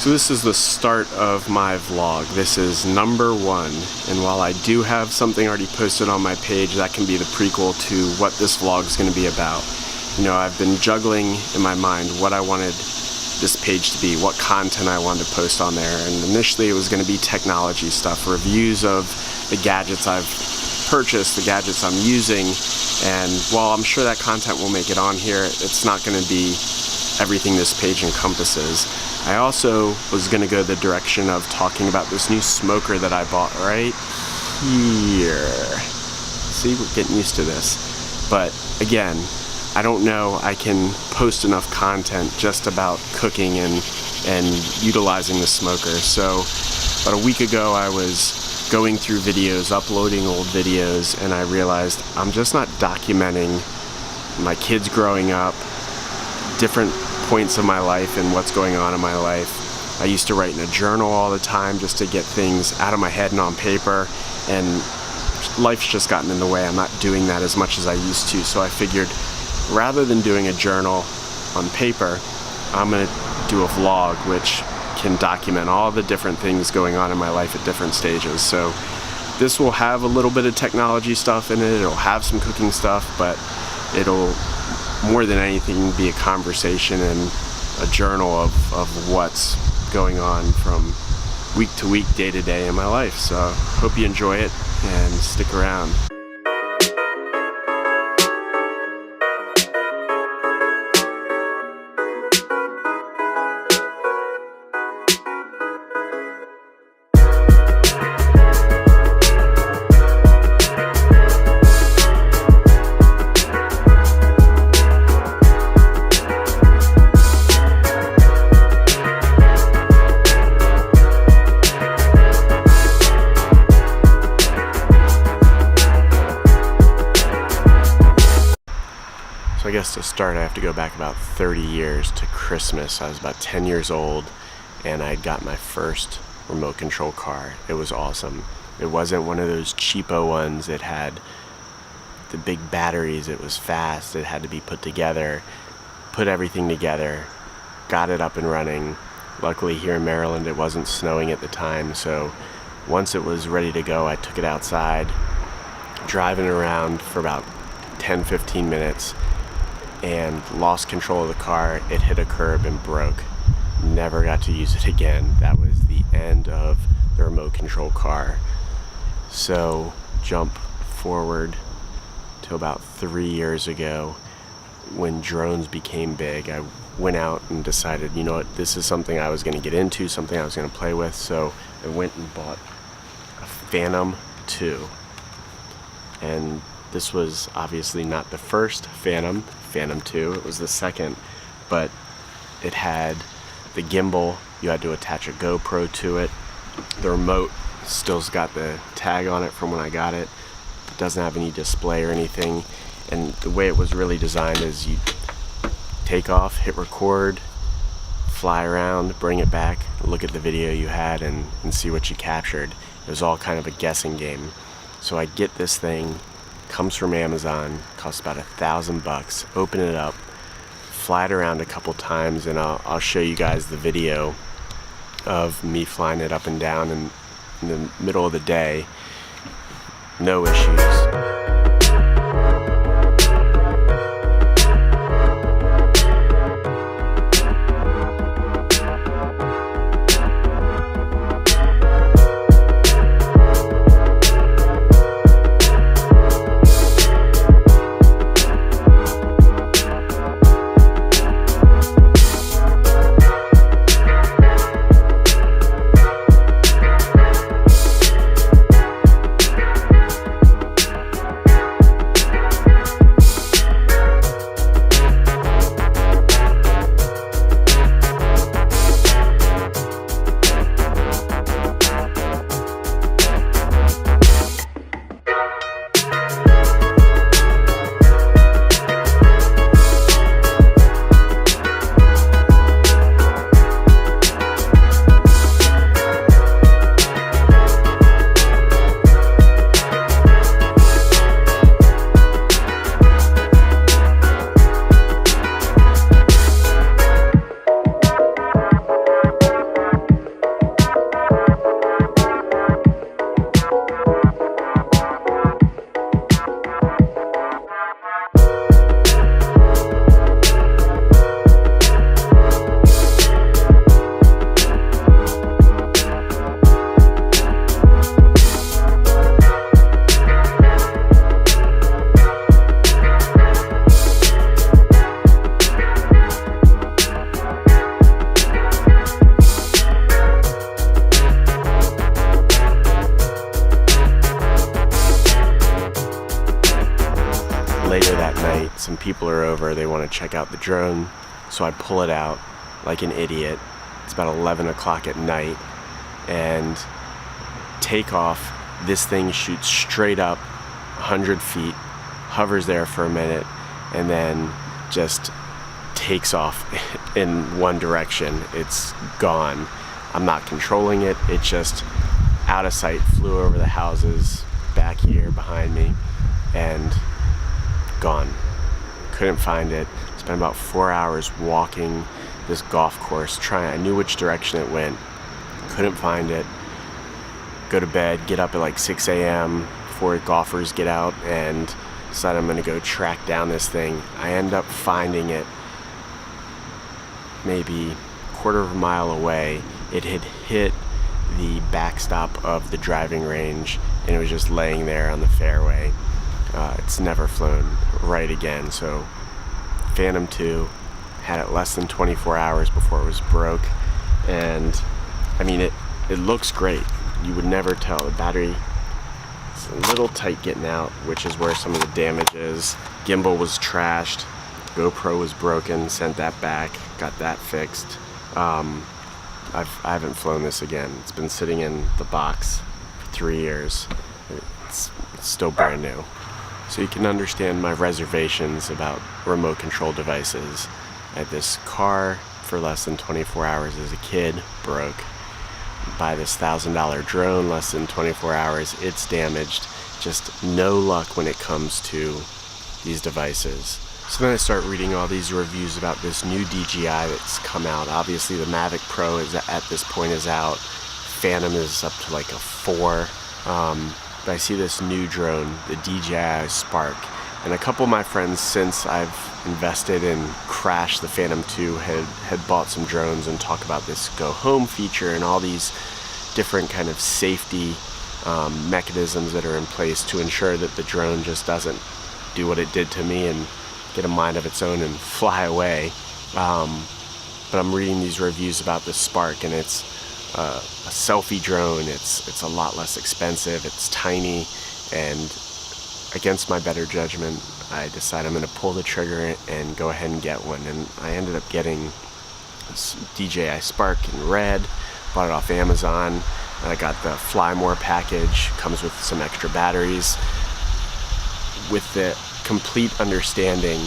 So this is the start of my vlog. This is number 1, and while I do have something already posted on my page, that can be the prequel to what this vlog is going to be about. You know, I've been juggling in my mind what I wanted this page to be, what content I wanted to post on there, and initially it was going to be technology stuff, reviews of the gadgets I've purchased, the gadgets I'm using, and while I'm sure that content will make it on here, it's not going to be everything this page encompasses. I also was going to go the direction of talking about this new smoker that I bought right here. See, we're getting used to this. But again, I don't know I can post enough content just about cooking and utilizing the smoker. So about a week ago I was going through videos, uploading old videos, and I realized I'm just not documenting my kids growing up, different points of my life and what's going on in my life. I used to write in a journal all the time just to get things out of my head and on paper, and life's just gotten in the way. I'm not doing that as much as I used to, so I figured rather than doing a journal on paper, I'm going to do a vlog which can document all the different things going on in my life at different stages. So this will have a little bit of technology stuff in it, it'll have some cooking stuff, but it'll more than anything be a conversation and a journal of what's going on from week to week, day to day in my life. So hope you enjoy it and stick around. So I guess to start I have to go back about 30 years to Christmas. I was about 10 years old and I'd got my first remote control car. It was awesome. It wasn't one of those cheapo ones. It had the big batteries, it was fast, it had to be put together, put everything together, got it up and running. Luckily here in Maryland it wasn't snowing at the time, so once it was ready to go I took it outside, driving around for about 10-15 minutes, and lost control of the car. It hit a curb and broke. Never got to use it again. That was the end of the remote control car. So jump forward to about 3 years ago when drones became big. I went out and decided, you know what, this is something I was going to get into, something I was going to play with. So I went and bought a Phantom 2. And this was obviously not the first Phantom 2, it was the second, but it had the gimbal, you had to attach a GoPro to it. The remote still's got the tag on it from when I got it. It doesn't have any display or anything, and the way it was really designed is you take off, hit record, fly around, bring it back, look at the video you had and see what you captured. It was all kind of a guessing game. So I get this thing, comes from Amazon, costs about $1,000, open it up, fly it around a couple times, and I'll show you guys the video of me flying it up and down in the middle of the day. No issues. check out the drone. So I pull it out like an idiot. It's about 11 o'clock at night, and take off. This thing shoots straight up 100 feet, hovers there for a minute, and then just takes off in one direction. It's gone. I'm not controlling it. It just out of sight, flew over the houses back here behind me and gone. Couldn't find it. Spent about 4 hours walking this golf course trying. I knew which direction it went. Couldn't find it. Go to bed, get up at like 6 a.m. before golfers get out, and decide I'm going to go track down this thing. I end up finding it maybe a quarter of a mile away. It had hit the backstop of the driving range, and it was just laying there on the fairway. It's never flown right again. So Phantom 2 had it less than 24 hours before it was broke, and I mean it looks great. You would never tell. The battery is a little tight getting out, which is where some of the damage is. Gimbal was trashed, GoPro was broken, sent that back, got that fixed. I haven't flown this again. It's been sitting in the box for 3 years. It's still brand new. So you can understand my reservations about remote control devices. I had this car for less than 24 hours as a kid, broke. Buy this $1,000 drone, less than 24 hours, it's damaged. Just no luck when it comes to these devices. So then I start reading all these reviews about this new DJI that's come out. Obviously the Mavic Pro is at this point is out. Phantom is up to like a 4. But I see this new drone, the DJI Spark. And a couple of my friends, since I've invested and crashed the Phantom 2, had bought some drones and talk about this go home feature and all these different kind of safety mechanisms that are in place to ensure that the drone just doesn't do what it did to me and get a mind of its own and fly away. But I'm reading these reviews about the Spark, and it's a selfie drone. It's a lot less expensive. It's tiny, and against my better judgment, I decided I'm going to pull the trigger and go ahead and get one. And I ended up getting this DJI Spark in red. Bought it off Amazon, and I got the Fly More package. Comes with some extra batteries, with the complete understanding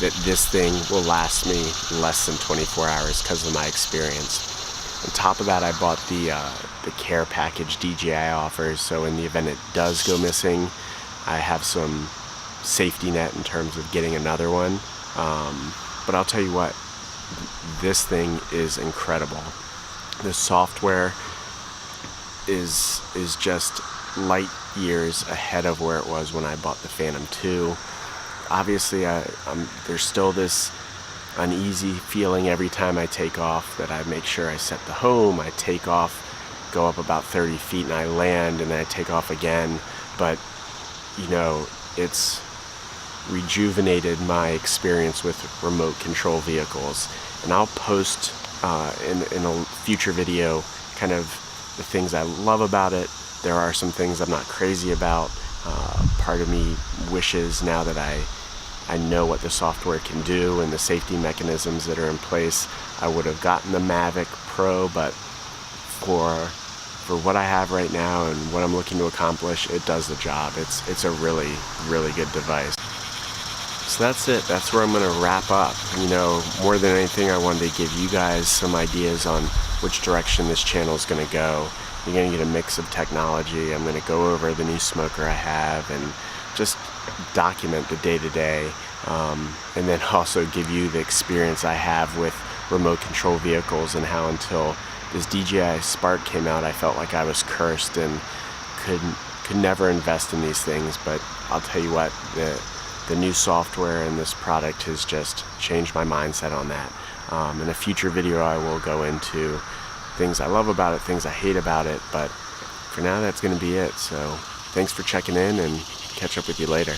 that this thing will last me less than 24 hours because of my experience. On top of that, I bought the care package DJI offers, so in the event it does go missing, I have some safety net in terms of getting another one. But I'll tell you what, this thing is incredible. The software is just light years ahead of where it was when I bought the Phantom 2. Obviously, there's still this uneasy feeling every time I take off, that I make sure I set the home, I take off, go up about 30 feet and I land, and then I take off again. But you know, it's rejuvenated my experience with remote control vehicles, and I'll post in a future video kind of the things I love about it. There are some things I'm not crazy about. Part of me wishes, now that I know what the software can do and the safety mechanisms that are in place, I would have gotten the Mavic Pro, but for what I have right now and what I'm looking to accomplish, it does the job. It's a really, really good device. So that's it. That's where I'm going to wrap up. You know, more than anything, I wanted to give you guys some ideas on which direction this channel is going to go. You're going to get a mix of technology. I'm going to go over the new smoker I have and just document the day-to-day, and then also give you the experience I have with remote control vehicles, and how until this DJI Spark came out, I felt like I was cursed and could never invest in these things. But I'll tell you what, the new software and this product has just changed my mindset on that. In a future video, I will go into things I love about it, things I hate about it, but for now, that's going to be it. So thanks for checking in, and catch up with you later.